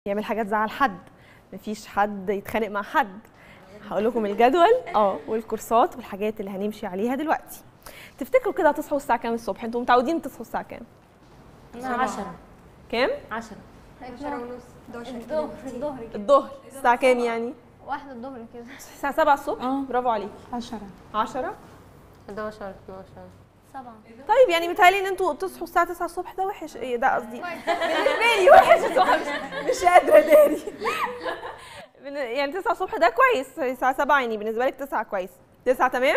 يعمل حاجات تزعل حد، مفيش حد يتخانق مع حد. هقول لكم الجدول والكورسات والحاجات اللي هنمشي عليها دلوقتي. تفتكروا كده هتصحوا الساعه كام الصبح؟ انتوا متعودين تصحوا الساعه كام؟ 10. كام؟ 10. 11 ونص. الظهر. الساعه كام يعني؟ 1 الظهر كده. الساعه 7 الصبح. برافو عليكي. 10. 10 11 12 7. طيب يعني متهيألي ان انتوا تصحوا الساعه 9 الصبح ده وحش. ايه ده قصدي؟ بالنسبه لي وحش. مش قادره اداري. يعني 9 الصبح ده كويس. الساعه 7 يعني بالنسبه لك 9 كويس. 9 تمام؟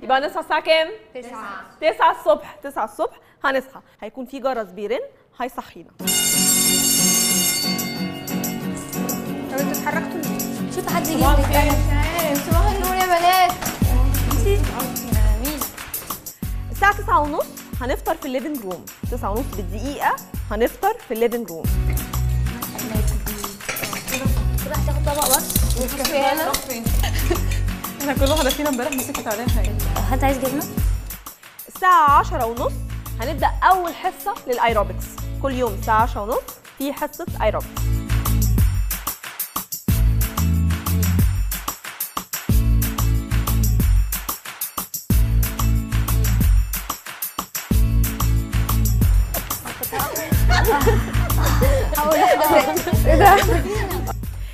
يبقى هنصحى الساعه كام؟ 9 الصبح. 9 الصبح هنصحى، هيكون في جرس بيرن هيصحينا. طب انتوا اتحركتوا ليه؟ شوف حد يجيب مش عارف. صباح النور يا بنات. الساعه 9:30 هنفطر في الليفنج روم. 9:30 بالدقيقه هنفطر في الليفنج روم. تروح تاخد طبق بس احنا كل واحده فينا امبارح مسكت عليها حاجه. حد عايز جبنه؟ الساعه 10:30 هنبدا اول حصه للايروبكس. كل يوم الساعه 10:30 في حصه ايروبكس.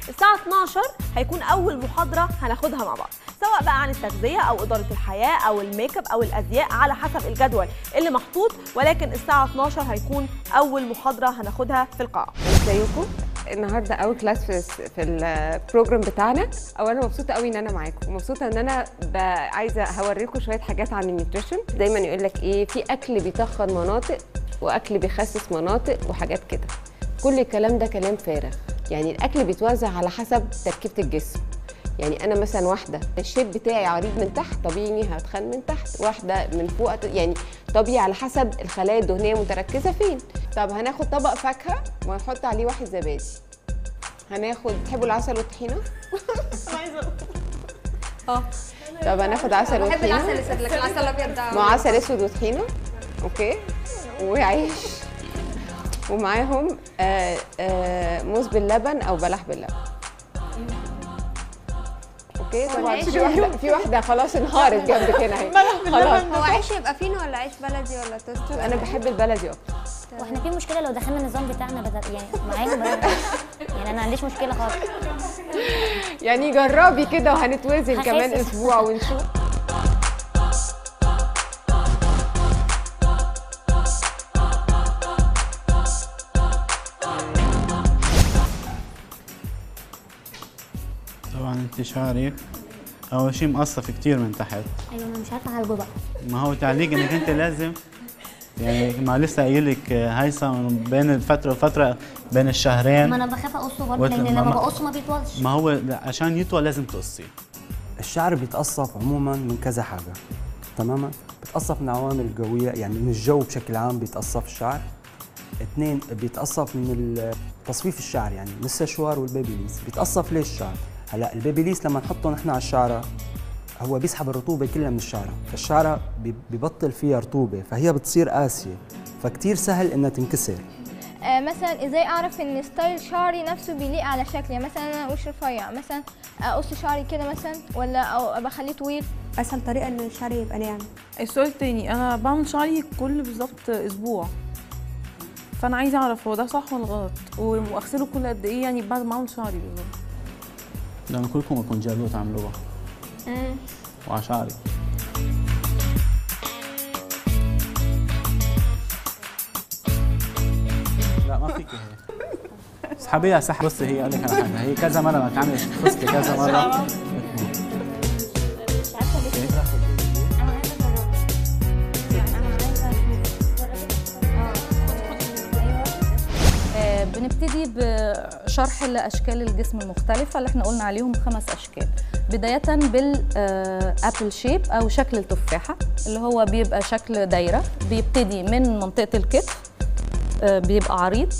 الساعة 12 هيكون أول محاضرة هناخدها مع بعض، سواء بقى عن التغذية أو إدارة الحياة أو الميك اب أو الأزياء على حسب الجدول اللي محطوط، ولكن الساعة 12 هيكون أول محاضرة هناخدها في القاعة. ازيكم؟ النهارده اول كلاس في البروجرام بتاعنا، اولا مبسوطه قوي ان انا معاكم، ومبسوطه ان انا عايزه هوريكم شويه حاجات عن النيوتريشن. دايما يقول لك ايه، في اكل بيتخن مناطق واكل بيخسس مناطق وحاجات كده. كل الكلام ده كلام فارغ. يعني الاكل بيتوزع على حسب تركيبه الجسم. يعني انا مثلا واحده الشيب بتاعي عريض من تحت، طبيعي هتخن من تحت. واحده من فوق يعني طبيعي على حسب الخلايا الدهنيه متركزه فين. طب هناخد طبق فاكهه وهنحط عليه واحد زبادي. هناخد، تحبوا العسل والطحينه؟ طب هناخد عسل وطحينه. بحب العسل الاسود، لكن العسل الابيض ده مع عسل اسود وطحينه. اوكي. وعيش ومعاهم موز باللبن او بلح باللبن. اوكي. طبعا في واحده خلاص انهارت جنب كده اهي. خلاص. هو عيش يبقى فينو ولا عيش بلدي ولا توست؟ انا بحب البلدي اكتر. واحنا في مشكله لو دخلنا النظام بتاعنا بدل يعني معاهم يعني انا ما عنديش مشكله خالص. يعني جربي كده وهنتوزن هخس. كمان اسبوع ونشوف. طبعا انت شعرك اول شيء مقصف كتير من تحت. ايوه انا مش عارفه اعالجه بقى. ما هو تعليق انك انت لازم يعني ما لسه قايل لك هيثم بين فتره وفتره بين الشهرين. ما انا بخاف اقصه برضه لان لما بقصه ما بيطولش. ما هو عشان يطول لازم تقصيه. الشعر بيتقصف عموما من كذا حاجه، تماما. بيتقصف من عوامل قويه، يعني من الجو بشكل عام بيتقصف الشعر. 2 بيتقصف من تصفيف الشعر، يعني من السشوار والبيبيليس. بيتقصف ليش الشعر؟ هلا البيبيليس لما نحطه نحن على الشعره هو بيسحب الرطوبه كلها من الشعره، فالشعره ببطل فيها رطوبه، فهي بتصير قاسيه، فكتير سهل انها تنكسر. مثلا ازاي اعرف ان ستايل شعري نفسه بيليق على شكلي؟ يعني مثلا انا وش رفيع، مثلا اقص شعري كده مثلا ولا ابقى اخليه طويل؟ اسهل طريقه ان الشعر يبقى ناعم. السؤال التاني، انا بعمل شعري كل بالظبط اسبوع، فانا عايزه اعرف هو ده صح ولا غلط، واغسله كل قد ايه يعني بعد ما اعمل شعري بالظبط. لما كلكم يكون جابوه تعملوها وعلى شعري. لا ما فيك هيك. اسحبيها سحب. بصي هي قال لك انا حاجه، هي كذا مره ما تعملي خصتي كذا مره. بنبتدي بشرح لأشكال الجسم المختلفة اللي احنا قلنا عليهم 5 أشكال، بداية بالأبل شيب أو شكل التفاحة اللي هو بيبقى شكل دايرة، بيبتدي من منطقة الكتف بيبقى عريض،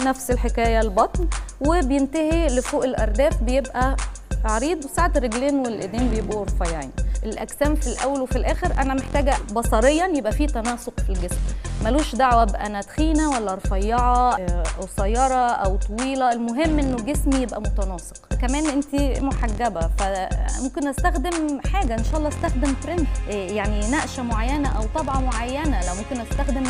نفس الحكاية البطن، وبينتهي لفوق الأرداف بيبقى عريض، وساعة الرجلين والإيدين بيبقوا رفيعين. الأجسام في الأول وفي الآخر أنا محتاجة بصريا يبقى فيه تناسق في الجسم، ملوش دعوه بانا تخينه ولا رفيعه، قصيره او طويله، المهم انه جسمي يبقى متناسق. كمان انت محجبه فممكن استخدم حاجه، ان شاء الله استخدم برنت، يعني نقشه معينه او طبعه معينه. لو ممكن استخدم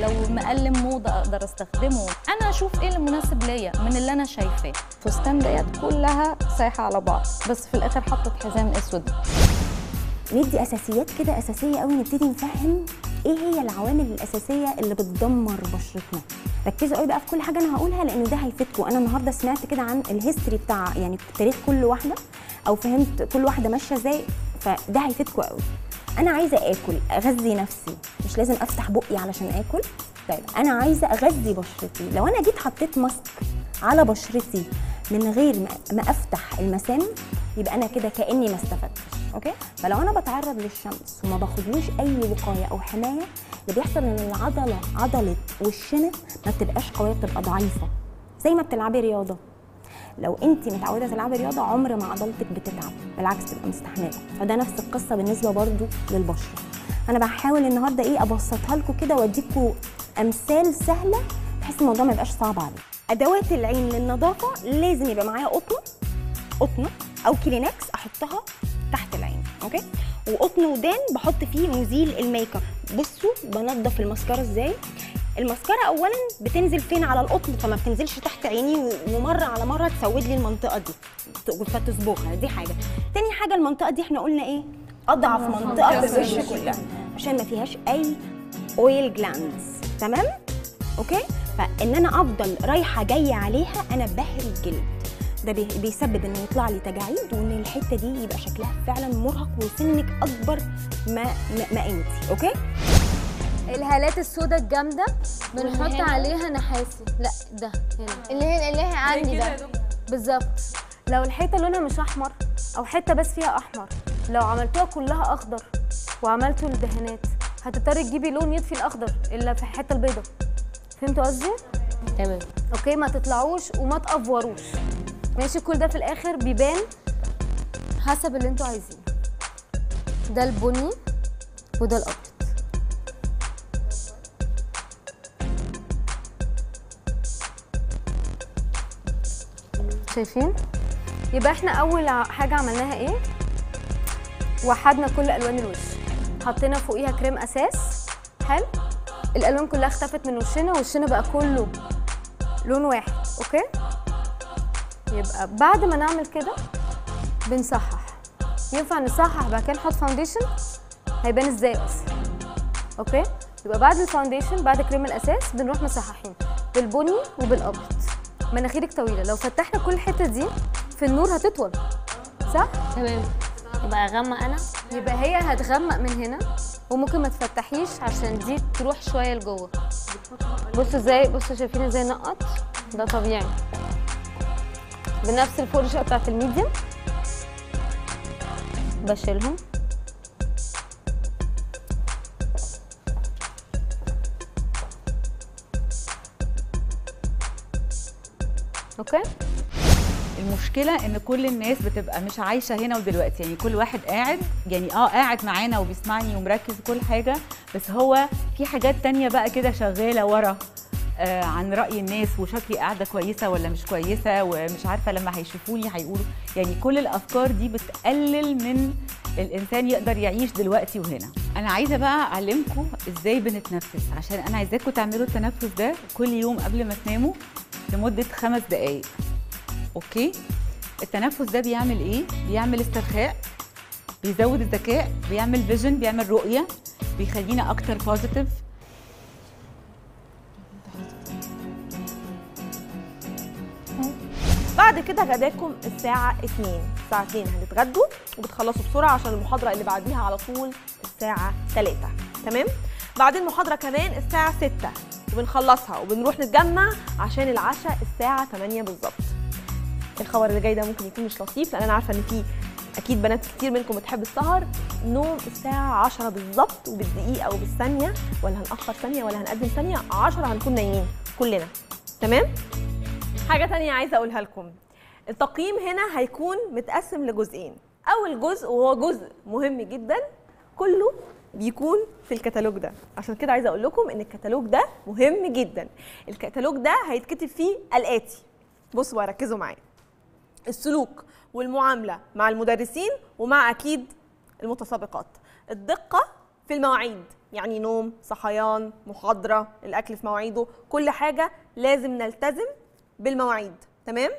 لو مقلم موضه اقدر استخدمه. انا اشوف ايه المناسب ليا من اللي انا شايفاه. فستان ديت كلها سايحه على بعض، بس في الاخر حطت حزام اسود. ندي اساسيات كده اساسيه قوي، نبتدي نفهم ايه هي العوامل الاساسيه اللي بتدمر بشرتنا. ركزوا قوي بقى في كل حاجه انا هقولها لان ده هيفيدكم. انا النهارده سمعت كده عن الهيستوري بتاع يعني تاريخ كل واحده، او فهمت كل واحده ماشيه ازاي، فده هيفيدكم قوي. انا عايزه اكل اغذي نفسي، مش لازم افتح بقي علشان اكل. طيب انا عايزه اغذي بشرتي، لو انا جيت حطيت ماسك على بشرتي من غير ما افتح المسام يبقى انا كده كاني ما استفدتش. اوكي، فلو انا بتعرض للشمس وما باخدلوش اي وقايه او حمايه، اللي بيحصل ان عضله وشنا ما بتبقاش قويه، بتبقى ضعيفه زي ما بتلعبي رياضه. لو انت متعوده تلعبي رياضه عمر ما عضلتك بتتعب، بالعكس تبقى مستحمله. فده نفس القصه بالنسبه برضو للبشره. انا بحاول النهارده ايه ابسطها لكم كده واديكم امثال سهله بحيث الموضوع ما يبقاش صعب عليكم. ادوات العين للنظافه لازم يبقى معايا قطنه او كلينكس احطها تحت العين. اوكي، وقطن ودان بحط فيه مزيل الميك اب. بصوا بنضف الماسكارا ازاي. الماسكارا اولا بتنزل فين؟ على القطن، فما بتنزلش تحت عيني ومره على مره تسود لي المنطقه دي فتصبغها. دي حاجه. تاني حاجه المنطقه دي احنا قلنا ايه؟ اضعف منطقه في الوش كلها عشان ما فيهاش اي اويل جلاندز. تمام؟ اوكي، فان انا افضل رايحه جايه عليها انا بهري الجلد، ده بيسبب انه يطلع لي تجاعيد وان الحته دي يبقى شكلها فعلا مرهق وسنك اكبر ما انت. اوكي، الهالات السوداء الجامده بنحط عليها نحاسي. لا ده هنا اللي هي عندي ده بالظبط. لو الحته لونها مش احمر او حته بس فيها احمر، لو عملتوها كلها اخضر وعملتوا الدهانات هتضطري تجيبي لون يطفي الاخضر الا في الحته البيضاء. فهمتوا قصدي؟ تمام. اوكي، ما تطلعوش وما تقفوروش. ماشي، كل ده في الاخر بيبان حسب اللي انتوا عايزينه. ده البني وده الابيض. شايفين؟ يبقى احنا اول حاجه عملناها ايه؟ وحدنا كل الوان الوش، حطينا فوقيها كريم اساس. حلو، الالوان كلها اختفت من وشنا بقى كله لون واحد. اوكي، يبقى بعد ما نعمل كده بنصحح. ينفع نصحح بعد كده نحط فاونديشن؟ هيبان ازاي بس؟ اوكي، يبقى بعد الفاونديشن بعد كريم الاساس بنروح مصححين بالبني وبالابيض. مناخيرك طويله، لو فتحنا كل الحته دي في النور هتطول، صح؟ تمام. يبقى اغمق انا؟ يبقى هي هتغمق من هنا وممكن ما تفتحيش عشان دي تروح شويه لجوه. بصوا ازاي، بصوا شايفين ازاي نقط؟ ده طبيعي. بنفس الفرشه بتاعت الميديم بشيلهم. اوكي، المشكله ان كل الناس بتبقى مش عايشه هنا ودلوقتي، يعني كل واحد قاعد يعني قاعد معانا وبيسمعني ومركز وكل حاجه، بس هو في حاجات تانية بقى كده شغاله ورا عن راي الناس، وشكلي قاعده كويسه ولا مش كويسه، ومش عارفه لما هيشوفوني هيقولوا. يعني كل الافكار دي بتقلل من الانسان يقدر يعيش دلوقتي وهنا. انا عايزه بقى اعلمكم ازاي بنتنفس، عشان انا عايزاكم تعملوا التنفس ده كل يوم قبل ما تناموا لمده 5 دقائق. اوكي، التنفس ده بيعمل ايه؟ بيعمل استرخاء، بيزود الذكاء، بيعمل فيجن، بيعمل رؤيه، بيخلينا اكتر بوزيتيف. بعد كده غداكم الساعة 2. الساعة 2 هنتغدوا وبتخلصوا بسرعة عشان المحاضرة اللي بعديها على طول الساعة 3. تمام؟ بعدين محاضرة كمان الساعة 6 وبنخلصها وبنروح نتجمع عشان العشاء الساعة 8 بالظبط. الخبر اللي جاي ده ممكن يكون مش لطيف لأن أنا عارفة إن في أكيد بنات كتير منكم بتحب السهر. نوم الساعة 10 بالظبط وبالدقيقة أو بالثانية، ولا هنأخر ثانية ولا هنقدم ثانية، 10 هنكون نايمين كلنا. تمام؟ حاجة تانية عايزة أقولها لكم، التقييم هنا هيكون متقسم لجزئين. أول جزء وهو جزء مهم جدا كله بيكون في الكتالوج ده. عشان كده عايزه اقول لكم ان الكتالوج ده مهم جدا. الكتالوج ده هيتكتب فيه الاتي، بصوا بقى ركزوا معايا: السلوك والمعامله مع المدرسين ومع اكيد المتسابقات، الدقه في المواعيد، يعني نوم، صحيان، محاضره، الاكل في مواعيده، كل حاجه لازم نلتزم بالمواعيد، تمام؟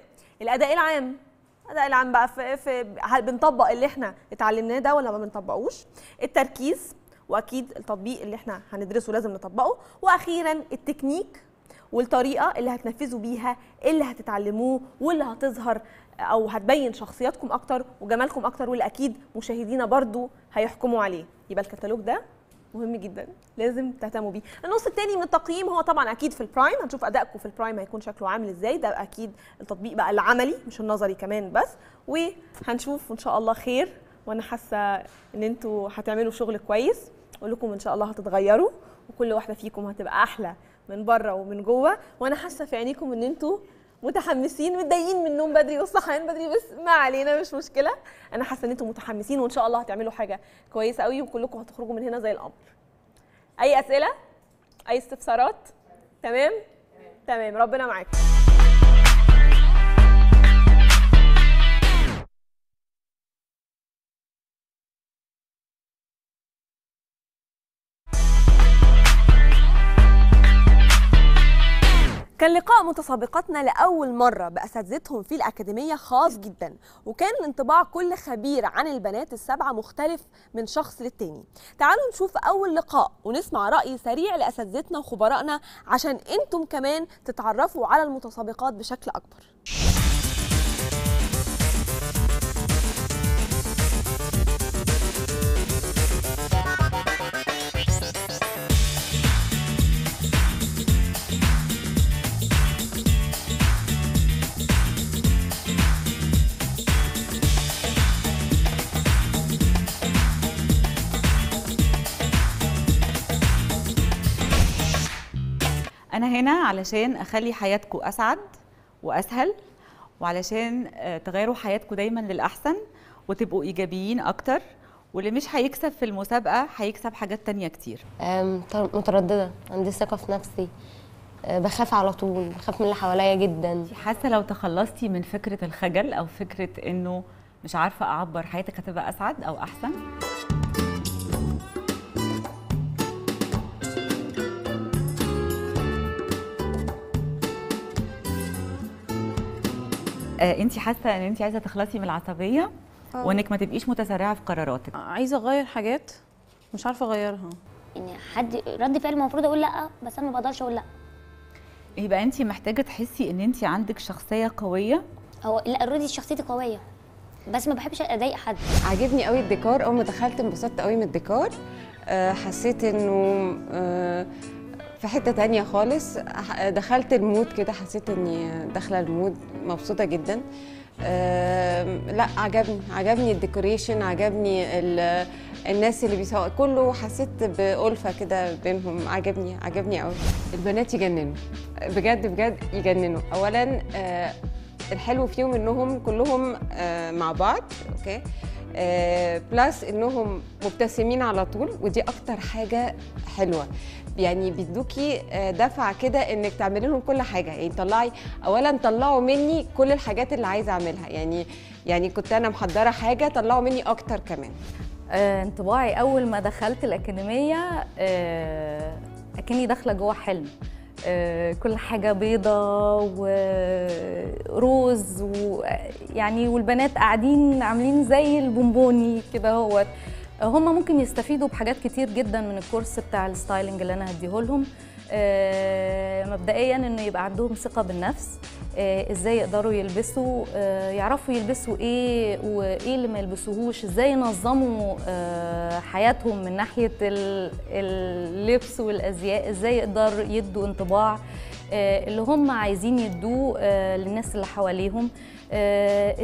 الاداء العام، الاداء العام بقى في هل بنطبق اللي احنا اتعلمناه ده ولا ما بنطبقوش؟ التركيز، واكيد التطبيق اللي احنا هندرسه لازم نطبقه، واخيرا التكنيك والطريقه اللي هتنفذوا بيها اللي هتتعلموه واللي هتظهر او هتبين شخصياتكم اكتر وجمالكم اكتر، واللي اكيد مشاهدينا برضو هيحكموا عليه. يبقى الكتالوج ده مهم جدا، لازم تهتموا بيه. النص الثاني من التقييم هو طبعا اكيد في البرايم، هنشوف ادائكم في البرايم هيكون شكله عامل ازاي، ده اكيد التطبيق بقى العملي مش النظري كمان بس، وهنشوف ان شاء الله خير. وانا حاسه ان انتوا هتعملوا شغل كويس، اقول لكم ان شاء الله هتتغيروا وكل واحده فيكم هتبقى احلى من بره ومن جوه. وانا حاسه في عينيكم ان انتوا متحمسين، متضايقين من النوم بدري والصحيان بدري، بس ما علينا مش مشكله. انا حاسه ان انتوا متحمسين وان شاء الله هتعملوا حاجه كويسه قوي وكلكم هتخرجوا من هنا زي القمر. اي اسئله؟ اي استفسارات؟ تمام؟ تمام، ربنا معاكم. كان لقاء متسابقاتنا لأول مرة بأساتذتهم في الأكاديمية خاص جدا، وكان انطباع كل خبير عن البنات السبعة مختلف من شخص للتاني. تعالوا نشوف أول لقاء ونسمع رأي سريع لأساتذتنا وخبرائنا عشان انتم كمان تتعرفوا على المتسابقات بشكل أكبر. أنا هنا علشان أخلي حياتكم أسعد وأسهل، وعلشان تغيروا حياتكم دايما للأحسن وتبقوا إيجابيين أكتر، واللي مش هيكسب في المسابقة هيكسب حاجات تانية كتير. مترددة، عندي ثقة في نفسي، بخاف على طول، بخاف من اللي حواليا جدا. حاسة لو تخلصتي من فكرة الخجل أو فكرة إنه مش عارفة أعبر، حياتك هتبقى أسعد أو أحسن. انت حاسه ان انت عايزه تخلصي من العصبيه وانك ما تبقيش متسرعه في قراراتك. عايزه اغير حاجات مش عارفه اغيرها، يعني حد رد فعل المفروض اقول لا، بس انا ما بقدرش اقول لا. يبقى انت محتاجه تحسي ان انت عندك شخصيه قويه. هو لا، اوريدي شخصيتي قويه بس ما بحبش اضايق حد. عاجبني قوي الديكور، اول ما دخلت انبسطت قوي من الديكور. حسيت انه في حتة تانية خالص. دخلت المود كده، حسيت اني داخله المود، مبسوطه جدا. لا عجبني الديكوريشن، عجبني الناس اللي بيسوقوا، كله حسيت بألفة كده بينهم. عجبني قوي. البنات يجننوا بجد يجننوا. اولا الحلو فيهم انهم كلهم مع بعض، اوكي، بلس انهم مبتسمين على طول، ودي اكتر حاجه حلوه. يعني بيدوكي دفعه كده انك تعملي لهم كل حاجه. يعني طلعوا مني كل الحاجات اللي عايزه اعملها. يعني كنت انا محضره حاجه، طلعوا مني اكتر كمان. انطباعي اول ما دخلت الاكاديميه اكني داخله جوه حلم. كل حاجه بيضه وروز يعني، والبنات قاعدين عاملين زي البونبوني كده. هو هم ممكن يستفيدوا بحاجات كتير جدا من الكورس بتاع الستايلينج اللي انا هديه لهم. مبدئيا انه يبقى عندهم ثقه بالنفس، ازاي يقدروا يلبسوا، يعرفوا يلبسوا ايه وايه اللي ما يلبسوهوش، ازاي ينظموا حياتهم من ناحيه اللبس والازياء، ازاي يقدر يدوا انطباع اللي هم عايزين يدوه للناس اللي حواليهم،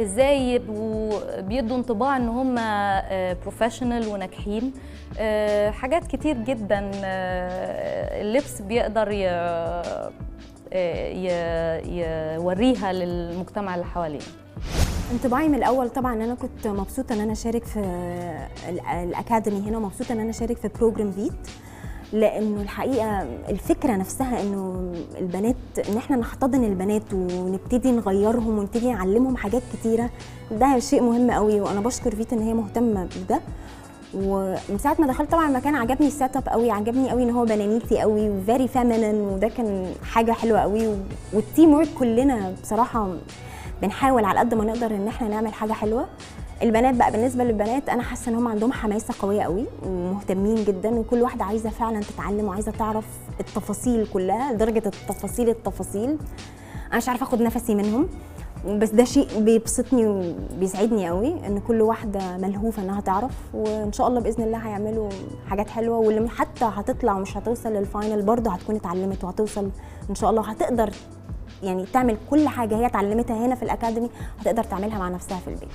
ازاي يبقوا بيدوا انطباع ان هم بروفيشنال وناجحين. حاجات كتير جدا اللبس بيقدر يوريها للمجتمع اللي حواليه. انطباعي من الاول طبعا انا كنت مبسوطه ان انا اشارك في الاكاديمي هنا، ومبسوطه ان انا اشارك في بروجرام فيت، لانه الحقيقه الفكره نفسها انه البنات، ان احنا نحتضن البنات ونبتدي نغيرهم ونبتدي نعلمهم حاجات كتيره، ده شيء مهم قوي، وانا بشكر فيت ان هي مهتمه بده. ومن ساعه ما دخلت طبعا المكان عجبني السيت اب قوي، عجبني قوي ان هو بنانيتي قوي وفيري فيمينين، وده كان حاجه حلوه قوي. والتيم ورك كلنا بصراحه بنحاول على قد ما نقدر ان احنا نعمل حاجه حلوه. البنات بقى، بالنسبه للبنات انا حاسه ان هم عندهم حماسه قويه قوي ومهتمين جدا، وكل واحده عايزه فعلا تتعلم وعايزه تعرف التفاصيل كلها، درجه التفاصيل انا مش عارفه اخد نفسي منهم، بس ده شيء بيبسطني وبيسعدني قوي ان كل واحده ملهوفه انها تعرف، وان شاء الله باذن الله هيعملوا حاجات حلوه، واللي حتى هتطلع ومش هتوصل للفاينل برضه هتكون اتعلمت وهتوصل ان شاء الله، هتقدر يعني تعمل كل حاجه هي اتعلمتها هنا في الاكاديمي هتقدر تعملها مع نفسها في البيت.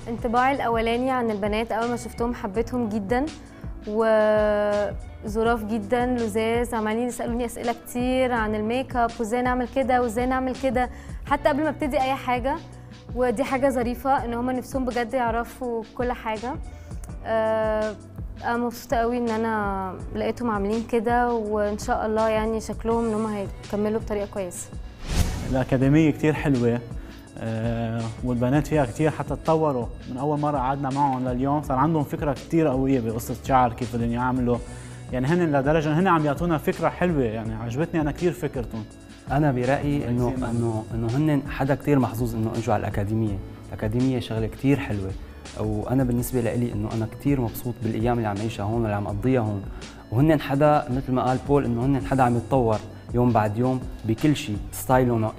انطباعي الاولاني عن البنات اول ما شفتهم حبيتهم جدا، وظراف جدا لذاذ، عمالين يسالوني اسئله كتير عن الميك اب وازاي نعمل كده وازاي نعمل كده حتى قبل ما ابتدي اي حاجه، ودي حاجه ظريفه ان هم نفسهم بجد يعرفوا كل حاجه. انا مبسوطه قوي ان انا لقيتهم عاملين كده، وان شاء الله يعني شكلهم ان هم هيكملوا بطريقه كويسه. الأكاديمية كتير حلوة، والبنات فيها كتير حتى تطوروا من أول مرة قعدنا معهم لليوم، صار عندهم فكرة كتير قوية بقصة شعر كيف بدهم يعملوا، يعني هن لدرجة هن عم يعطونا فكرة حلوة، يعني عجبتني أنا كتير فكرتهم. أنا برأيي إنه هن حدا كتير محظوظ إنه إجوا على الأكاديمية، الأكاديمية شغلة كتير حلوة، وأنا بالنسبة لي إنه أنا كتير مبسوط بالأيام اللي عم أعيشها هون واللي عم أقضيها هون، وهن حدا مثل ما قال بول إنه هن حدا عم يتطور يوم بعد يوم بكل شيء،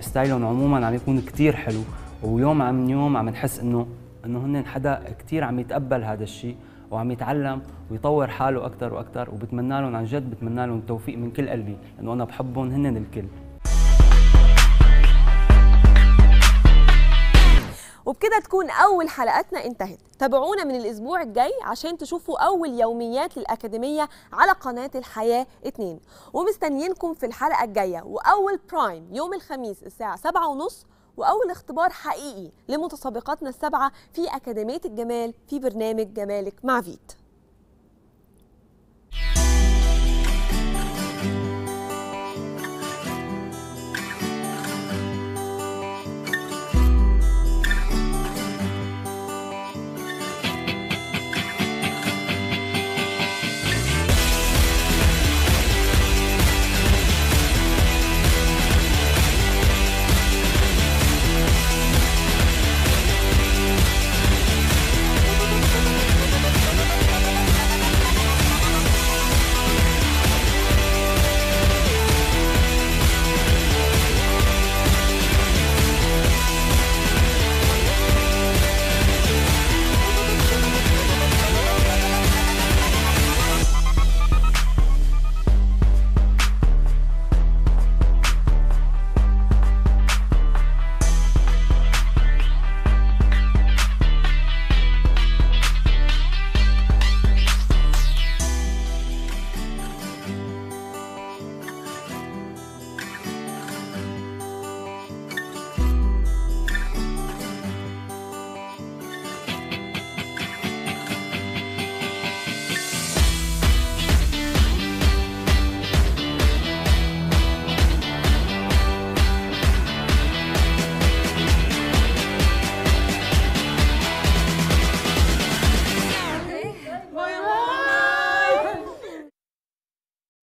ستايلهم عموما عم يكون كتير حلو، ويوم عن يوم عم نحس انه هن حدا كتير عم يتقبل هذا الشيء وعم يتعلم ويطور حاله اكثر واكثر، وبتمنى لهم عن جد، بتمنى لهم التوفيق من كل قلبي، لانه انا بحبهم هن الكل. وبكده تكون أول حلقتنا انتهت. تابعونا من الأسبوع الجاي عشان تشوفوا أول يوميات للأكاديمية على قناة الحياة 2، ومستنيينكم في الحلقة الجاية، وأول برايم يوم الخميس الساعة 7:30، وأول اختبار حقيقي لمتسابقاتنا السبعة في أكاديمية الجمال في برنامج جمالك مع فيت.